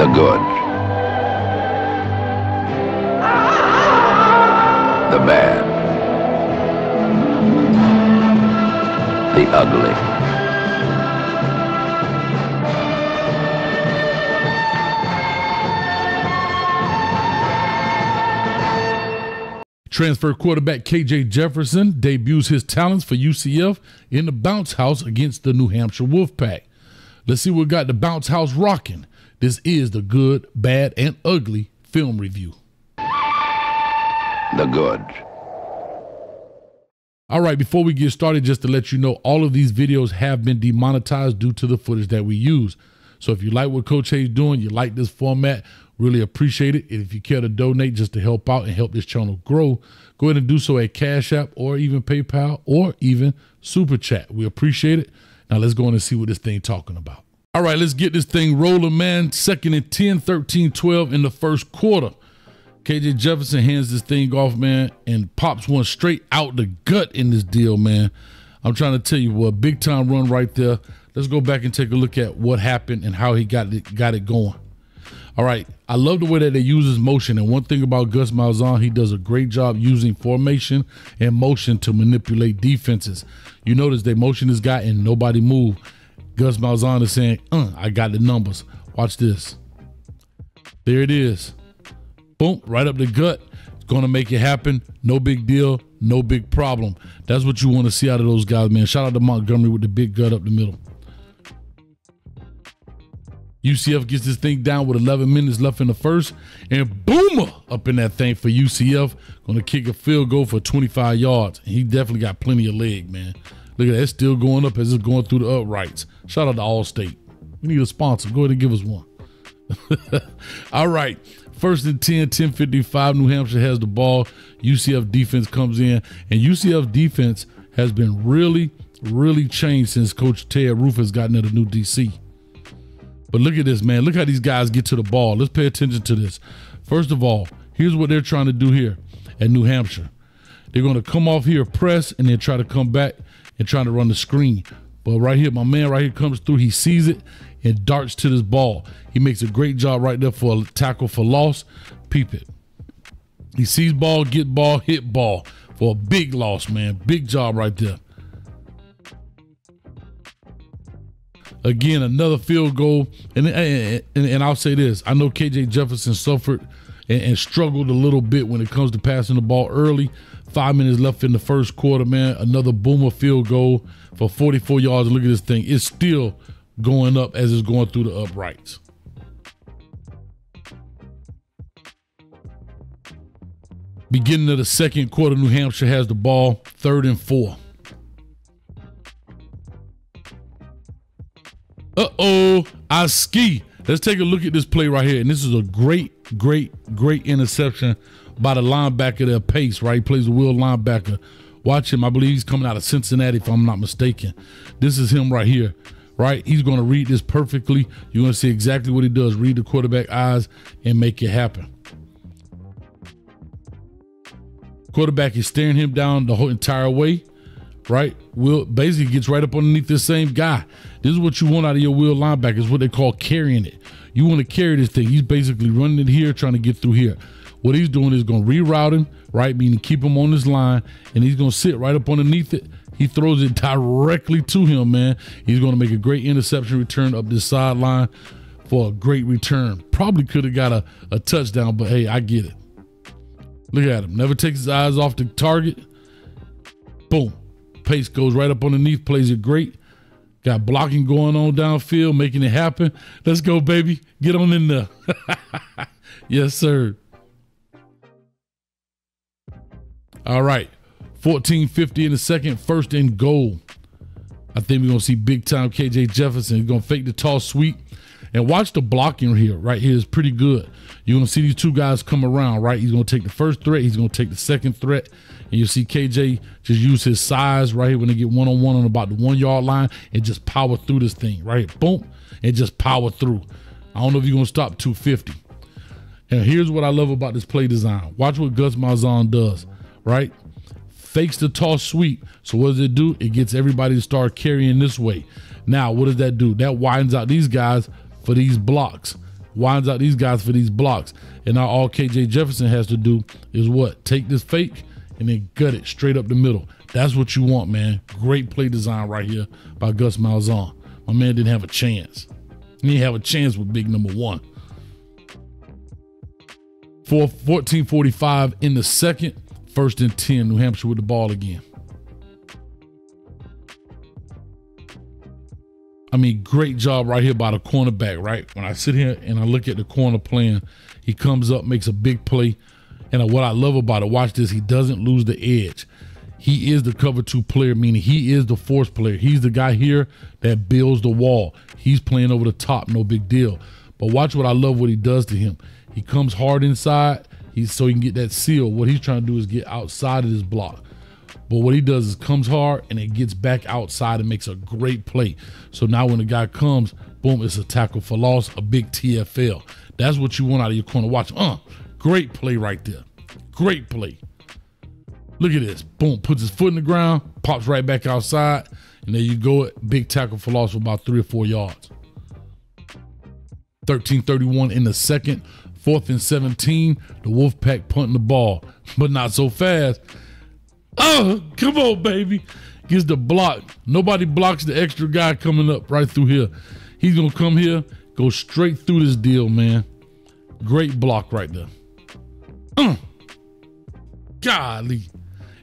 The good. The bad. The ugly. Transfer quarterback KJ Jefferson debuts his talents for UCF in the bounce house against the New Hampshire Wolfpack. Let's see what got the bounce house rocking. This is the good, bad, and ugly film review. The good. All right, before we get started, just to let you know, all of these videos have been demonetized due to the footage that we use. So if you like what Coach Hayes doing, you like this format, really appreciate it. And if you care to donate just to help out and help this channel grow, go ahead and do so at Cash App or even PayPal or even Super Chat. We appreciate it. Now let's go in and see what this thing talking about. All right, let's get this thing rolling, man. 2nd and 10, 13-12 in the first quarter. KJ Jefferson hands this thing off, man, and pops one straight out the gut in this deal, man. I'm trying to tell you, well, big time run right there. Let's go back and take a look at what happened and how he got it going. All right, I love the way that they use his motion. And one thing about Gus Malzahn, he does a great job using formation and motion to manipulate defenses. You notice they motion this guy and nobody move. Gus Malzahn is saying, I got the numbers. Watch this. There it is. Boom, right up the gut. It's going to make it happen. No big deal. No big problem. That's what you want to see out of those guys, man. Shout out to Montgomery with the big gut up the middle. UCF gets this thing down with 11 minutes left in the first, and boomer up in that thing for UCF. Going to kick a field goal for 25 yards. And he definitely got plenty of leg, man. Look at that. It's still going up as it's going through the uprights. Shout out to Allstate. We need a sponsor. Go ahead and give us one. All right. 1st and 10, 10:55. New Hampshire has the ball. UCF defense comes in, and UCF defense has been really, really changed since Coach Ted Roof has gotten at a new DC. But look at this, man. Look how these guys get to the ball. Let's pay attention to this. First of all, here's what they're trying to do here at New Hampshire. They're going to come off here, press, and then try to come back and try to run the screen. But right here, my man right here comes through. He sees it and darts to this ball. He makes a great job right there for a tackle for loss. Peep it. He sees ball, get ball, hit ball for a big loss, man. Big job right there. Again, another field goal. And I'll say this. I know KJ Jefferson suffered and struggled a little bit when it comes to passing the ball early. 5 minutes left in the first quarter, man. Another boomer field goal for 44 yards. Look at this thing. It's still going up as it's going through the uprights. Beginning of the second quarter, New Hampshire has the ball, 3rd and 4. I ski. Let's take a look at this play right here. And this is a great interception by the linebacker there, Pace, right? He plays the wheel linebacker. Watch him. I believe he's coming out of Cincinnati, if I'm not mistaken. This is him right here, right? He's going to read this perfectly. You're going to see exactly what he does. Read the quarterback eyes and make it happen. Quarterback is staring him down the whole entire way, right? Will basically gets right up underneath this same guy. This is what you want out of your wheel linebacker. It's what they call carrying it. You want to carry this thing. He's basically running it here, trying to get through here. What he's doing is going to reroute him, right? Meaning keep him on this line, and he's going to sit right up underneath it. He throws it directly to him, man. He's going to make a great interception return up this sideline for a great return. Probably could have got a touchdown, but hey, I get it. Look at him. Never takes his eyes off the target. Boom. Pace goes right up underneath, plays it great. Got blocking going on downfield, making it happen. Let's go, baby. Get on in there. Yes, sir. All right. 14:50 in the second, 1st and goal. I think we're going to see big time KJ Jefferson. He's going to fake the toss sweep. And watch the blocking here. Right here is pretty good. You're going to see these two guys come around, right? He's going to take the first threat. He's going to take the second threat. And you see KJ just use his size right here when they get one-on-one on about the 1 yard line and just power through this thing, right? Boom. And just power through. I don't know if you're going to stop 250. And here's what I love about this play design. Watch what Gus Malzahn does, right? Fakes the toss sweep. So what does it do? It gets everybody to start carrying this way. Now, what does that do? That widens out these guys for these blocks. winds out these guys for these blocks. And now all KJ Jefferson has to do is what? Take this fake and then gut it straight up the middle. That's what you want, man. Great play design right here by Gus Malzahn. My man didn't have a chance. He didn't have a chance with big number one. 14:45 in the second. 1st and 10, New Hampshire with the ball again. I mean, great job right here by the cornerback, right? When I sit here and I look at the corner playing, he comes up, makes a big play. And what I love about it, watch this, he doesn't lose the edge. He is the cover 2 player, meaning he is the force player. He's the guy here that builds the wall. He's playing over the top, no big deal. But watch what I love what he does to him. He comes hard inside, so he can get that seal. What he's trying to do is get outside of this block. But what he does is comes hard and it gets back outside and makes a great play. So now when the guy comes, boom, it's a tackle for loss, a big TFL. That's what you want out of your corner. Watch, great play right there. Great play. Look at this. Boom, puts his foot in the ground, pops right back outside, and there you go. Big tackle for loss for about 3 or 4 yards. 13:31 in the second. 4th and 17. The Wolfpack punting the ball, but not so fast. Oh, come on, baby. Gets the block. Nobody blocks the extra guy coming up right through here. He's going to come here, go straight through this deal, man. Great block right there. Golly.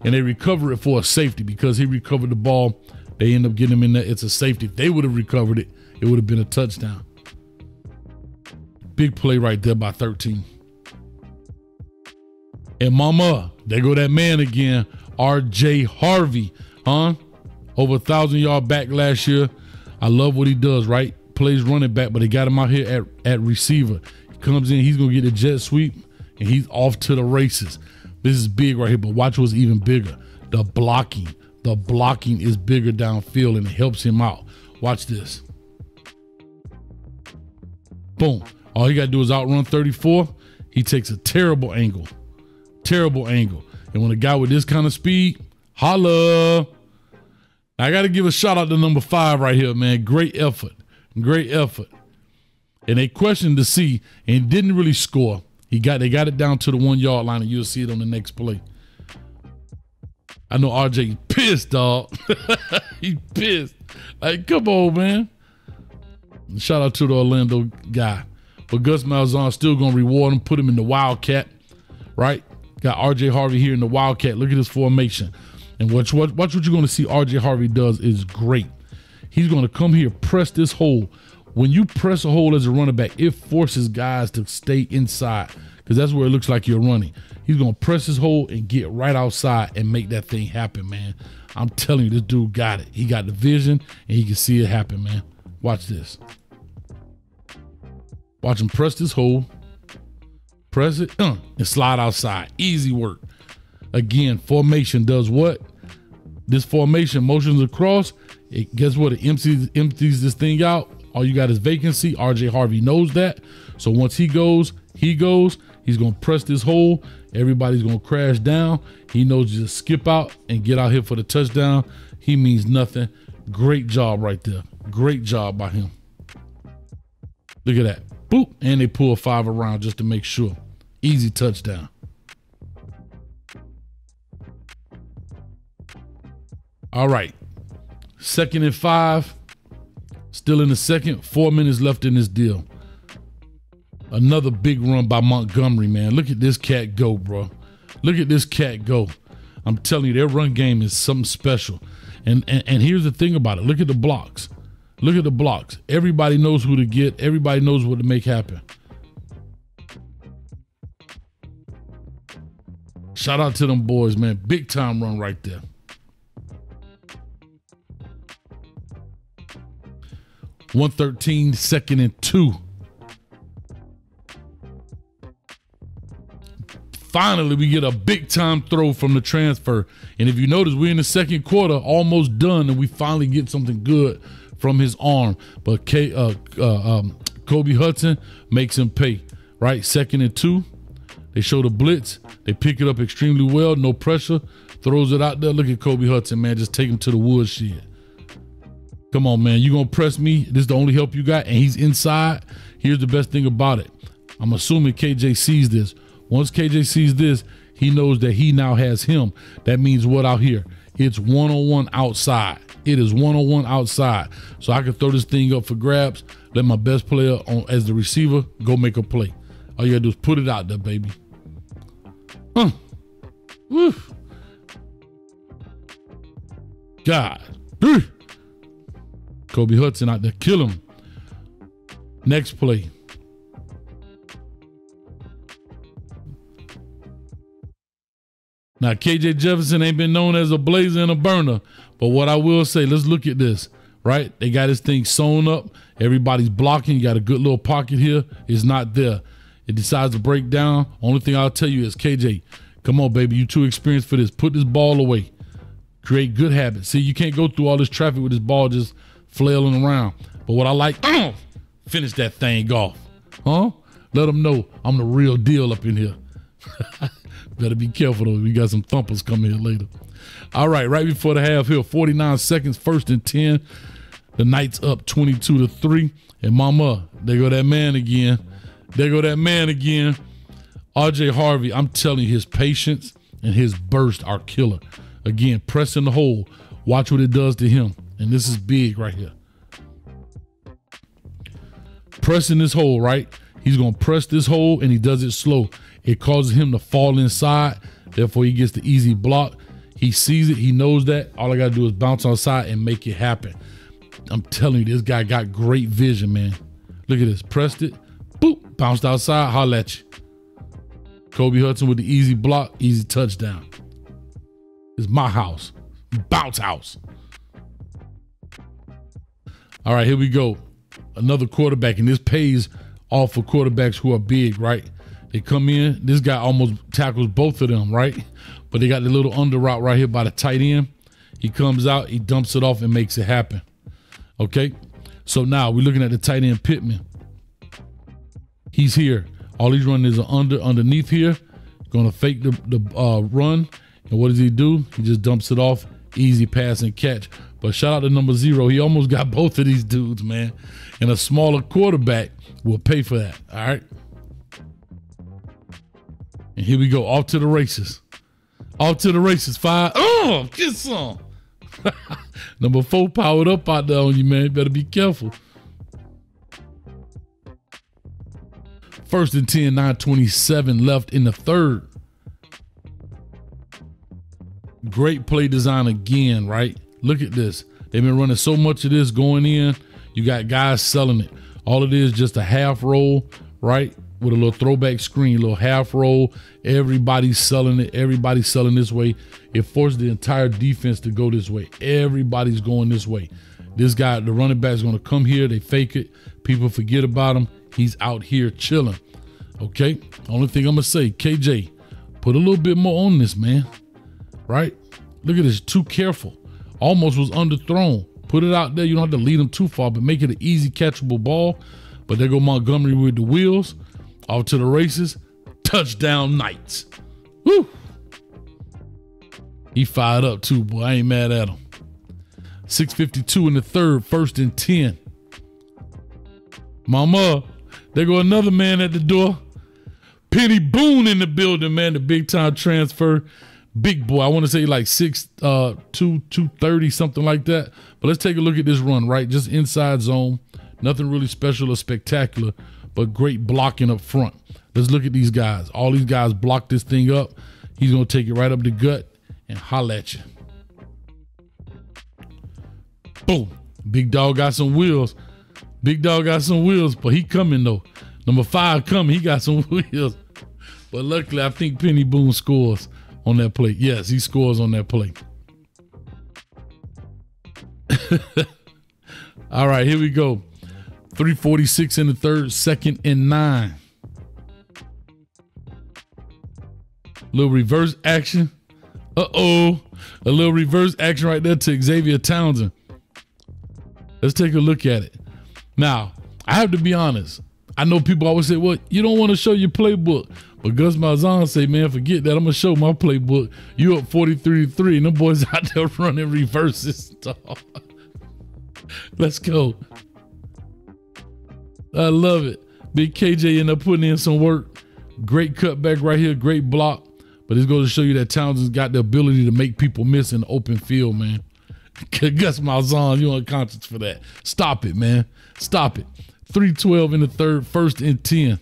And they recover it for a safety because he recovered the ball. They end up getting him in there. It's a safety. If they would have recovered it, it would have been a touchdown. Big play right there by 13. And mama, there go that man again, R.J. Harvey, Over 1,000-yard back last year. I love what he does, right? Plays running back, but they got him out here at receiver. He comes in, he's going to get a jet sweep, and he's off to the races. This is big right here, but watch what's even bigger. The blocking. The blocking is bigger downfield, and it helps him out. Watch this. Boom. All he got to do is outrun 34. He takes a terrible angle. Terrible angle. And when a guy with this kind of speed, holla. I got to give a shout out to number 5 right here, man. Great effort. Great effort. And they questioned to see and didn't really score. They got it down to the 1-yard line, and you'll see it on the next play. I know RJ pissed, dog. He's pissed. Like, come on, man. Shout out to the Orlando guy. But Gus Malzahn still going to reward him, put him in the Wildcat, right? Got R.J. Harvey here in the Wildcat. Look at this formation. And watch what you're going to see R.J. Harvey does is great. He's going to come here, press this hole. When you press a hole as a running back, it forces guys to stay inside because that's where it looks like you're running. He's going to press his hole and get right outside and make that thing happen, man. I'm telling you, this dude got it. He got the vision, and he can see it happen, man. Watch this. Watch him press this hole, press it, and slide outside. Easy work. Again, formation does what? This formation motions across. Guess what? It empties this thing out. All you got is vacancy. R.J. Harvey knows that. So once he goes, he's going to press this hole. Everybody's going to crash down. He knows to just skip out and get out here for the touchdown. He means nothing. Great job right there. Great job by him. Look at that. Boop. And they pull 5 around just to make sure. Easy touchdown. All right. 2nd and 5. Still in the second. 4 minutes left in this deal. Another big run by Montgomery, man. Look at this cat go, bro. Look at this cat go. I'm telling you, their run game is something special. And here's the thing about it. Look at the blocks. Look at the blocks. Everybody knows who to get. Everybody knows what to make happen. Shout out to them boys, man. Big time run right there. .113, 2nd and 2. Finally, we get a big time throw from the transfer. And if you notice, we're in the second quarter, almost done, and we finally get something good from his arm. But Kobe Hudson makes him pay, right? 2nd and 2. They show the blitz. They pick it up extremely well, no pressure. Throws it out there. Look at Kobe Hudson, man. Just take him to the woodshed. Come on, man. You going to press me? This is the only help you got? And he's inside. Here's the best thing about it. I'm assuming KJ sees this. Once KJ sees this, he knows that he now has him. That means what out here? It's one-on-one outside. It is one-on-one outside. So I can throw this thing up for grabs, let my best player on as the receiver go make a play. All you gotta do is put it out there, baby. Woo. God. Kobe Hudson out there, kill him. Next play. Now, KJ Jefferson ain't been known as a blazer and a burner, but what I will say, let's look at this, right? They got this thing sewn up. Everybody's blocking. You got a good little pocket here. It's not there. It decides to break down. Only thing I'll tell you is, KJ, come on, baby. You too experienced for this. Put this ball away. Create good habits. See, you can't go through all this traffic with this ball just flailing around. But what I like, finish that thing off. Huh? Let them know I'm the real deal up in here. Better be careful, though. We got some thumpers coming here later. All right, right before the half here, 49 seconds, 1st and 10. The Knights up 22-3. And mama, there go that man again. There go that man again. RJ Harvey, I'm telling you, his patience and his burst are killer. Again, pressing the hole. Watch what it does to him. And this is big right here. Pressing this hole, right? He's going to press this hole, and he does it slow. It causes him to fall inside. Therefore, he gets the easy block. He sees it. He knows that. All I got to do is bounce outside and make it happen. I'm telling you, this guy got great vision, man. Look at this. Pressed it. Boop. Bounced outside. Holla at you. Kobe Hudson with the easy block. Easy touchdown. It's my house. Bounce house. All right, here we go. Another quarterback, and this pays off for quarterbacks who are big, right? They come in. This guy almost tackles both of them, right? But they got the little under route right here by the tight end. He comes out, he dumps it off and makes it happen. Okay? So now we're looking at the tight end Pittman. He's here. All he's running is an underneath here. Going to fake the run. And what does he do? He just dumps it off. Easy pass and catch. But shout out to number 0. He almost got both of these dudes, man. And a smaller quarterback will pay for that. All right? And here we go. Off to the races. Off to the races. 5. Oh, get some. Number 4 powered up out there on you, man. Better be careful. 1st and 10, 9:27 left in the 3rd. Great play design again, right? Look at this. They've been running so much of this going in. You got guys selling it. All it is just a half roll, right? With a little throwback screen, a little half roll. Everybody's selling it. Everybody's selling this way. It forced the entire defense to go this way. Everybody's going this way. This guy, the running back, is going to come here. They fake it. People forget about him. He's out here chilling. Okay? Only thing I'm going to say, KJ, put a little bit more on this, man. Right? Look at this. Too careful. Almost was underthrown. Put it out there. You don't have to lead him too far, but make it an easy catchable ball. But there go Montgomery with the wheels. Off to the races. Touchdown Knights. Woo! He fired up too, boy. I ain't mad at him. 6:52 in the 3rd, 1st and 10. Mama, there go another man at the door. Penny Boone in the building, man. The big time transfer. Big boy. I want to say like 6'2", 230, something like that. But let's take a look at this run, right? Just inside zone. Nothing really special or spectacular, but great blocking up front. Let's look at these guys. All these guys block this thing up. He's going to take it right up the gut and holla at you. Boom. Big dog got some wheels. Big dog got some wheels, but he coming though. Number 5 coming. He got some wheels. But luckily, I think Penny Boone scores on that play. Yes, he scores on that play. All right, here we go. 3:46 in the 3rd, 2nd and 9. Little reverse action. Uh-oh. A little reverse action right there to Xavier Townsend. Let's take a look at it. Now, I have to be honest. I know people always say, well, you don't want to show your playbook. But Gus Malzahn say, man, forget that. I'm going to show my playbook. You up 43-3, and them boys out there running reverses. Let's go. I love it. Big KJ ended up putting in some work. Great cutback right here, great block. But it goes to show you that Townsend's got the ability to make people miss in the open field, man. Gus Malzahn, you unconscious for that. Stop it, man. Stop it. 3:12 in the third, 1st and 10.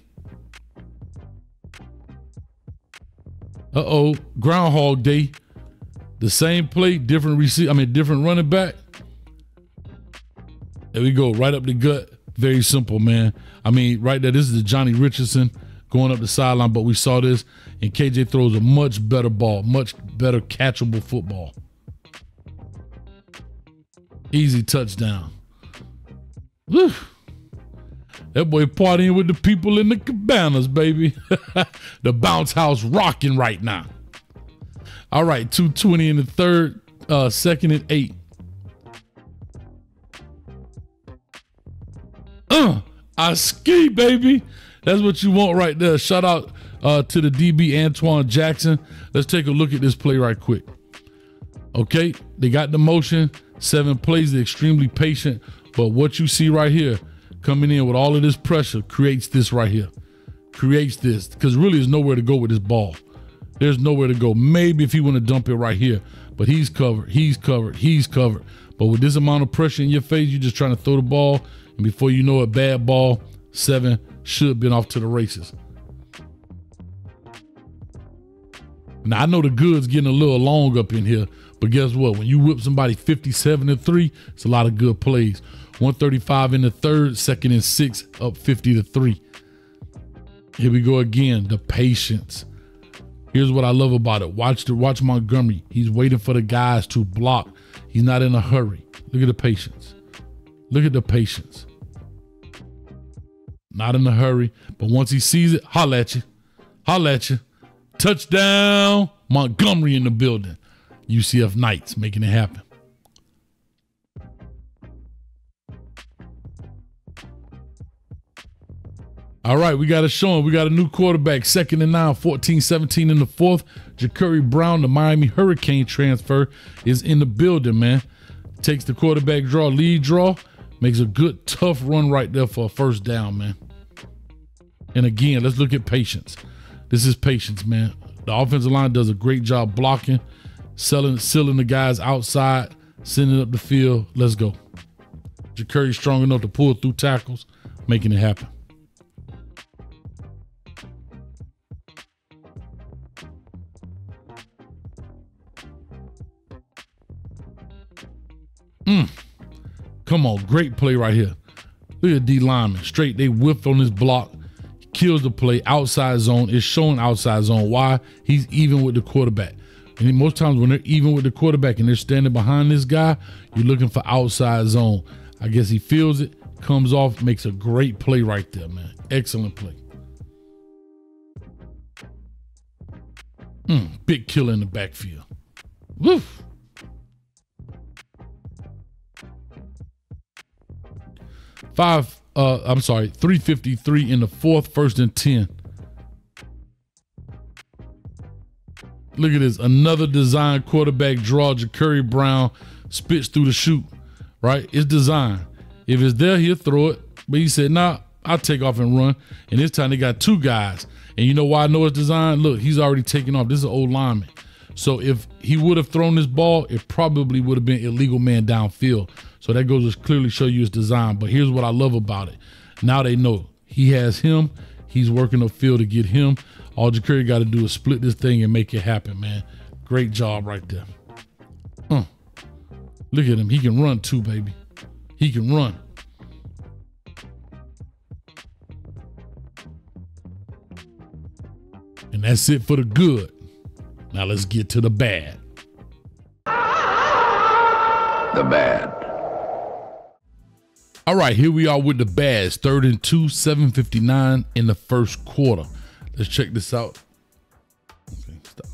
Uh-oh, Groundhog Day. The same play, different different running back. There we go, right up the gut. Very simple, man. I mean, right there, this is the Johnny Richardson going up the sideline, but we saw this, and KJ throws a much better ball, much better catchable football. Easy touchdown. Woo. That boy partying with the people in the cabanas, baby. The bounce house rocking right now. All right, 2:20 in the third, 2nd and 8. I ski, baby. That's what you want right there. Shout out to the DB Antoine Jackson. Let's take a look at this play right quick. Okay, they got the motion, 7 plays, they're extremely patient, but what you see right here, coming in with all of this pressure, creates this right here. Creates this, because really there's nowhere to go with this ball. There's nowhere to go. Maybe if he want to dump it right here, but he's covered, he's covered, he's covered. But with this amount of pressure in your face, you're just trying to throw the ball, and before you know it, bad ball, 7 should have been off to the races. Now, I know the good's getting a little long up in here, but guess what? When you whip somebody 57-3, it's a lot of good plays. 135 in the third, 2nd and 6, up 50-3. Here we go again, the patience. Here's what I love about it. Watch Montgomery. He's waiting for the guys to block. He's not in a hurry. Look at the patience. Look at the patience. Not in a hurry, but once he sees it, holla at you. Holla at you. Touchdown, Montgomery in the building. UCF Knights making it happen. All right, we got to show him. We got a new quarterback, 2nd and 9, 14-17 in the 4th. W.R.E. Brown, the Miami Hurricane transfer, is in the building, man. Takes the quarterback draw, lead draw, makes a good, tough run right there for a 1st down, man. And again, let's look at patience. This is patience, man. The offensive line does a great job blocking, sealing the guys outside, sending up the field. Let's go. W.R.E. strong enough to pull through tackles, making it happen. Come on, great play right here. Look at D lineman, straight. They whiffed on this block. He kills the play, outside zone. It's showing outside zone. Why? He's even with the quarterback. And most times when they're even with the quarterback and they're standing behind this guy, you're looking for outside zone. I guess he feels it, comes off, makes a great play right there, man. Excellent play. Big killer in the backfield. Woof. 3:53 in the 4th, 1st and 10. Look at this, another design quarterback draw. W.R.E. Brown spits through the chute, right? It's designed. If it's there, he'll throw it. But he said, nah, I'll take off and run. And this time they got 2 guys. And you know why I know it's designed? Look, he's already taken off. This is an old lineman. So if he would have thrown this ball, it probably would have been illegal man downfield. So that goes to clearly show you it's designed. But here's what I love about it. Now they know he has him. He's working upfield to get him. All W.R.E. got to do is split this thing and make it happen, man. Great job right there. Look at him. He can run too, baby. He can run. And that's it for the good. Now let's get to the bad. The bad. All right, here we are with the bads. 3rd and 2, 7:59 in the 1st quarter. Let's check this out. Okay, stop.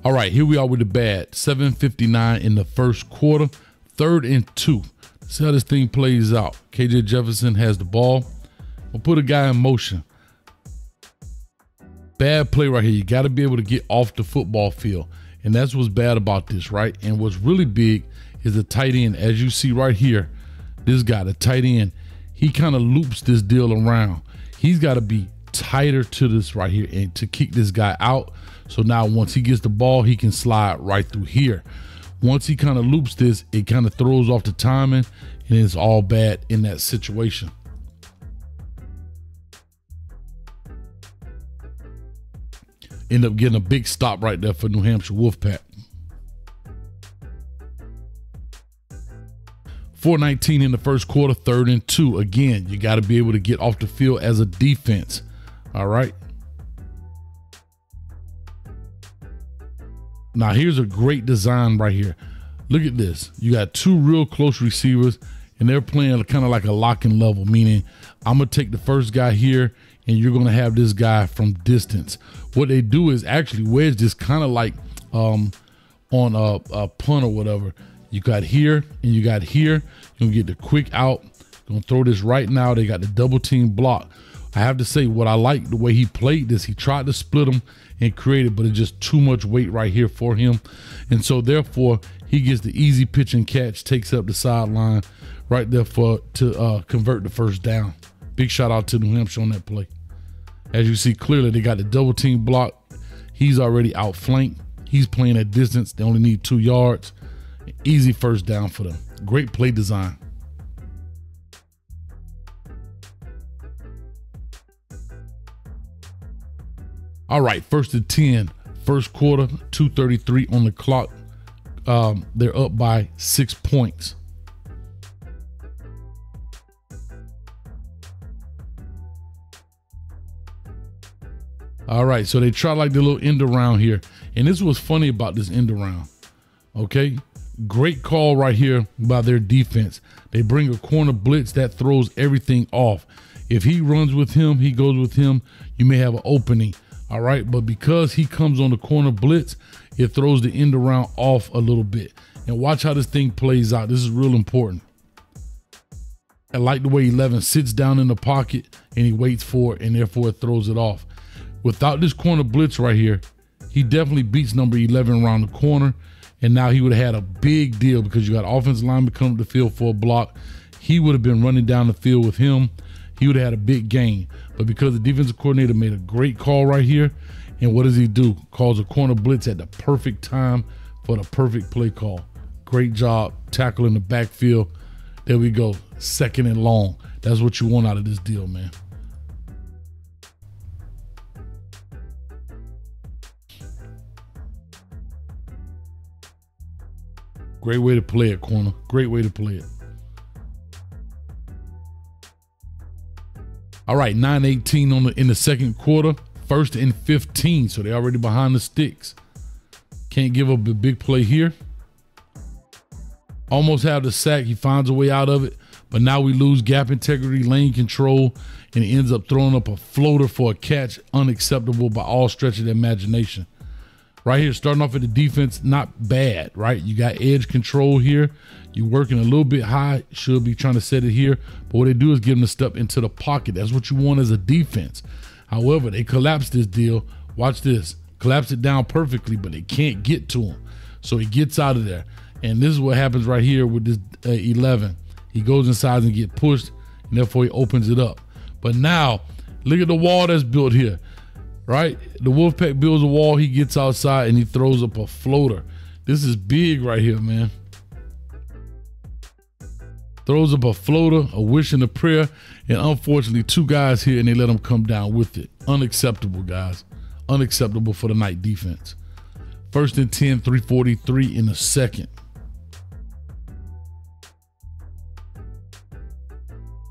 All right, here we are with the bad. 7:59 in the 1st quarter. 3rd and 2. Let's see how this thing plays out. KJ Jefferson has the ball. We'll put a guy in motion. Bad play right here. You got to be able to get off the football field. And that's what's bad about this, right? And what's really big is the tight end. As you see right here, this guy, the tight end, he kind of loops this deal around. He's got to be tighter to this right here and to kick this guy out. So now once he gets the ball, he can slide right through here. Once he kind of loops this, it kind of throws off the timing, and it's all bad in that situation. End up getting a big stop right there for New Hampshire Wolfpack. 4:19 in the first quarter, 3rd and 2. Again, you got to be able to get off the field as a defense. All right. Now here's a great design right here. Look at this. You got two real close receivers, and they're playing kind of like a locking level, meaning I'm going to take the first guy here, and you're going to have this guy from distance. What they do is actually wedge this kind of like on a punt or whatever. You got here and you got here. You're going to get the quick out. Going to throw this right now. They got the double team block. I have to say what I like the way he played this. He tried to split them and create it, but it's just too much weight right here for him. And so therefore he gets the easy pitch and catch, takes up the sideline right there to convert the first down. Big shout out to New Hampshire on that play. As you see clearly, they got the double team block. He's already outflanked. He's playing at distance. They only need 2 yards. Easy first down for them. Great play design. All right, 1st and 10, first quarter, 2:33 on the clock. They're up by 6 points. All right, so they try like the little end around here. And this was funny about this end around, okay? Great call right here by their defense. They bring a corner blitz that throws everything off. If he runs with him, he goes with him, you may have an opening, all right? But because he comes on the corner blitz, it throws the end around off a little bit. And watch how this thing plays out. This is real important. I like the way 11 sits down in the pocket and he waits for it, and therefore it throws it off. Without this corner blitz right here, he definitely beats number 11 around the corner, and now he would have had a big deal because you got offensive lineman coming to the field for a block. He would have been running down the field with him. He would have had a big gain. But because the defensive coordinator made a great call right here, and what does he do? Calls a corner blitz at the perfect time for the perfect play call. Great job tackling the backfield. There we go, 2nd and long. That's what you want out of this deal, man. Great way to play it, corner. Great way to play it. All right, 9:18 in the second quarter, 1st and 15. So they're already behind the sticks. Can't give up a big play here. Almost have the sack. He finds a way out of it. But now we lose gap integrity, lane control, and he ends up throwing up a floater for a catch. Unacceptable by all stretch of the imagination. Right here, starting off at the defense, not bad, right? You got edge control here. You're working a little bit high, should be trying to set it here. But what they do is give them a step into the pocket. That's what you want as a defense. However, they collapse this deal. Watch this. Collapse it down perfectly, but they can't get to him. So he gets out of there. And this is what happens right here with this 11. He goes inside and get pushed, and therefore he opens it up. But now, look at the wall that's built here. Right? The Wolfpack builds a wall, he gets outside and he throws up a floater. This is big right here, man. Throws up a floater, a wish and a prayer, and unfortunately 2 guys here and they let him come down with it. Unacceptable, guys. Unacceptable for the Knight defense. 1st and 10, 3:43 in the second.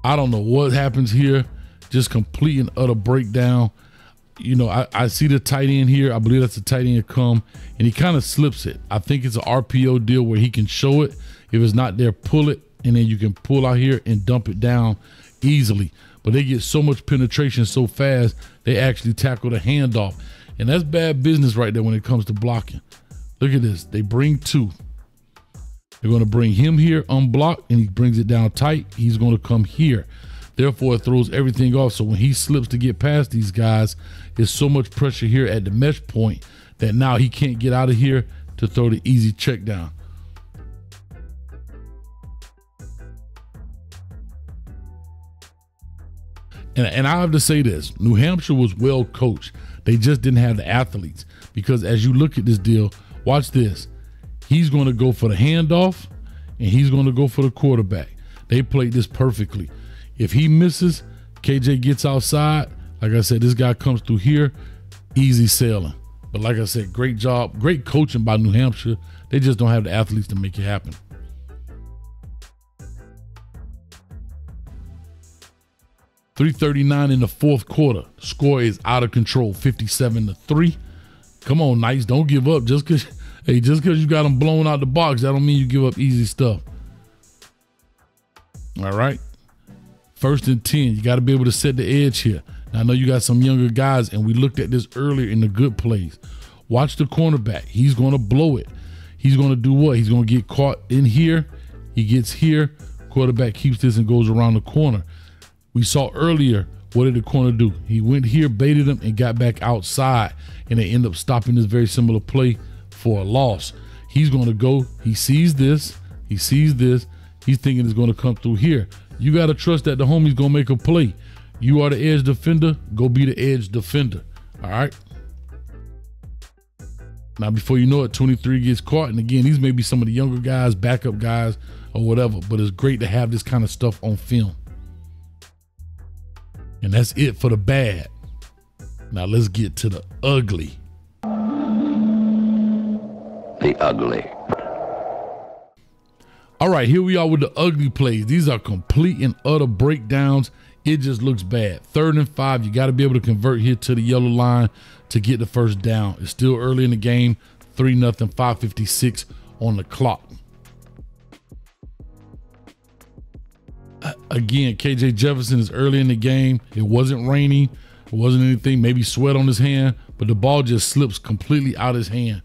I don't know what happens here. Just complete and utter breakdown. You know, I see the tight end here. I believe that's the tight end come, and he kind of slips it. I think it's an RPO deal where he can show it. If it's not there, pull it, and then you can pull out here and dump it down easily. But they get so much penetration so fast, they actually tackle the handoff. And that's bad business right there when it comes to blocking. Look at this. They bring 2. They're going to bring him here unblocked, and he brings it down tight. He's going to come here. Therefore, it throws everything off. So when he slips to get past these guys, there's so much pressure here at the mesh point that now he can't get out of here to throw the easy check down. And I have to say this, New Hampshire was well coached. They just didn't have the athletes, because as you look at this deal, watch this. He's going to go for the handoff and he's going to go for the quarterback. They played this perfectly. If he misses, KJ gets outside. Like I said, this guy comes through here, easy sailing. But like I said, great job, great coaching by New Hampshire. They just don't have the athletes to make it happen. .339 in the fourth quarter. Score is out of control, 57-3. Come on, Knights, don't give up. Just because you got them blown out the box, that don't mean you give up easy stuff. All right. 1st and 10. You got to be able to set the edge here. Now, I know you got some younger guys, and we looked at this earlier in the good plays. Watch the cornerback. He's going to blow it. He's going to do what? He's going to get caught in here. He gets here. Quarterback keeps this and goes around the corner. We saw earlier, what did the corner do? He went here, baited him, and got back outside, and they end up stopping this very similar play for a loss. He's going to go. He sees this. He sees this. He's thinking it's going to come through here. You got to trust that the homie's going to make a play. You are the edge defender. Go be the edge defender. All right? Now, before you know it, 23 gets caught. And again, these may be some of the younger guys, backup guys, or whatever. But it's great to have this kind of stuff on film. And that's it for the bad. Now let's get to the ugly. The ugly. All right, here we are with the ugly plays. These are complete and utter breakdowns. It just looks bad. 3rd and 5, you got to be able to convert here to the yellow line to get the first down. It's still early in the game, 3-0, 5:56 on the clock. Again, KJ Jefferson is early in the game. It wasn't raining. It wasn't anything, maybe sweat on his hand, but the ball just slips completely out his hand.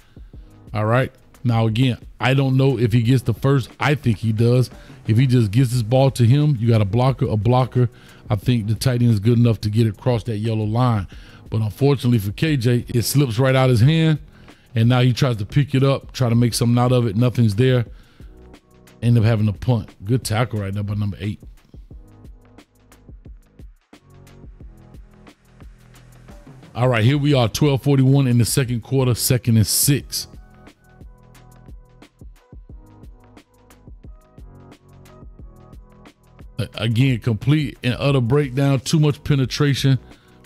All right. Now, again, I don't know if he gets the first. I think he does. If he just gets this ball to him, you got a blocker. I think the tight end is good enough to get across that yellow line. But unfortunately for KJ, it slips right out his hand, and now he tries to pick it up, try to make something out of it. Nothing's there. End up having a punt. Good tackle right now by number 8. All right, here we are, 12:41 in the second quarter, 2nd and 6. Again, complete and utter breakdown, too much penetration,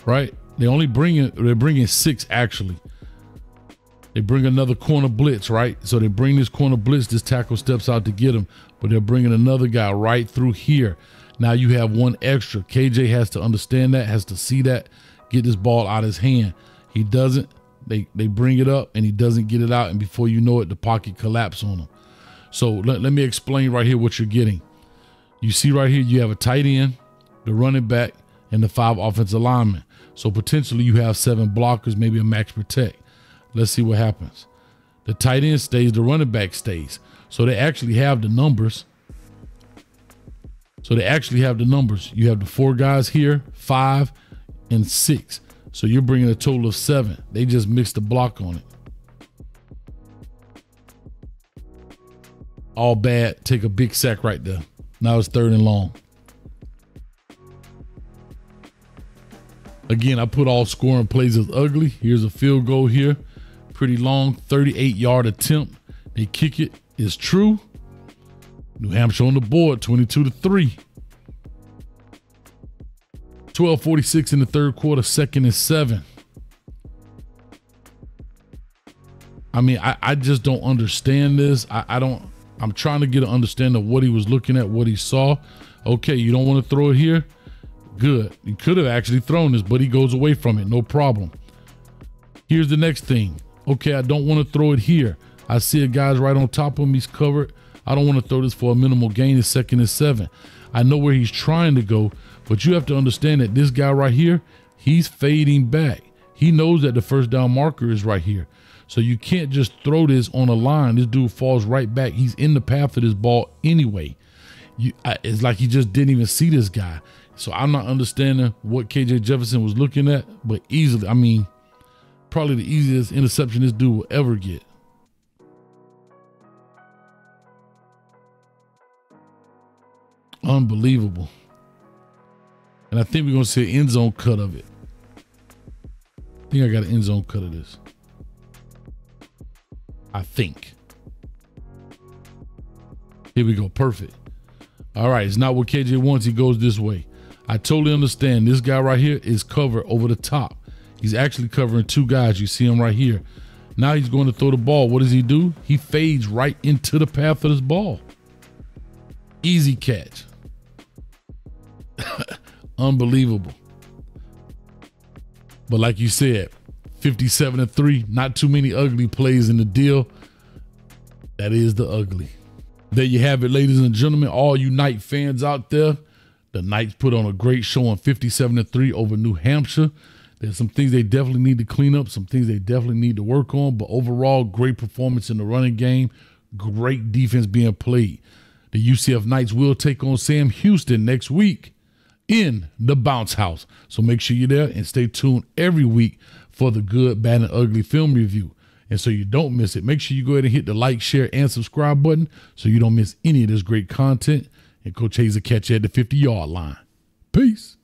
right? They're bringing 6 actually. They bring another corner blitz, right? So they bring this corner blitz, this tackle steps out to get him, but they're bringing another guy right through here. Now you have one extra. KJ has to understand that, has to see that, get this ball out of his hand. He doesn't. They bring it up and he doesn't get it out, and before you know it, the pocket collapses on him. So let me explain right here what you're getting. You see right here, you have a tight end, the running back, and the 5 offensive linemen. So potentially you have 7 blockers, maybe a max protect. Let's see what happens. The tight end stays, the running back stays. So they actually have the numbers. You have the 4 guys here, 5 and 6. So you're bringing a total of 7. They just mixed the block on it. All bad. Take a big sack right there. Now it's 3rd and long. Again, I put all scoring plays as ugly. Here's a field goal here. Pretty long, 38-yard attempt. They kick it. It's true. New Hampshire on the board, 22-3. 12:46 in the third quarter, 2nd and 7. I mean, I just don't understand this. I'm trying to get an understanding of what he was looking at, what he saw. Okay, you don't want to throw it here? Good. He could have actually thrown this, but he goes away from it. No problem. Here's the next thing. Okay, I don't want to throw it here. I see a guy's right on top of him. He's covered. I don't want to throw this for a minimal gain. It's 2nd and 7. I know where he's trying to go, but you have to understand that this guy right here, he's fading back. He knows that the first down marker is right here. So you can't just throw this on a line. This dude falls right back. He's in the path of this ball anyway. It's like he just didn't even see this guy. So I'm not understanding what KJ Jefferson was looking at, but easily, I mean, probably the easiest interception this dude will ever get. Unbelievable. And I think we're going to see an end zone cut of it. I think I got an end zone cut of this. I think. Here we go. Perfect. All right. It's not what KJ wants. He goes this way. I totally understand. This guy right here is covered over the top. He's actually covering two guys. You see him right here. Now he's going to throw the ball. What does he do? He fades right into the path of this ball. Easy catch. Unbelievable. But like you said, 57-3, not too many ugly plays in the deal. That is the ugly. There you have it, ladies and gentlemen, all you Knight fans out there. The Knights put on a great show on 57-3 over New Hampshire. There's some things they definitely need to clean up, some things they definitely need to work on, but overall, great performance in the running game, great defense being played. The UCF Knights will take on Sam Houston next week in the Bounce House. So make sure you're there and stay tuned every week for the good, bad, and ugly film review. And so you don't miss it, make sure you go ahead and hit the like, share, and subscribe button so you don't miss any of this great content. And Coach Hayes will catch you at the 50-yard line. Peace.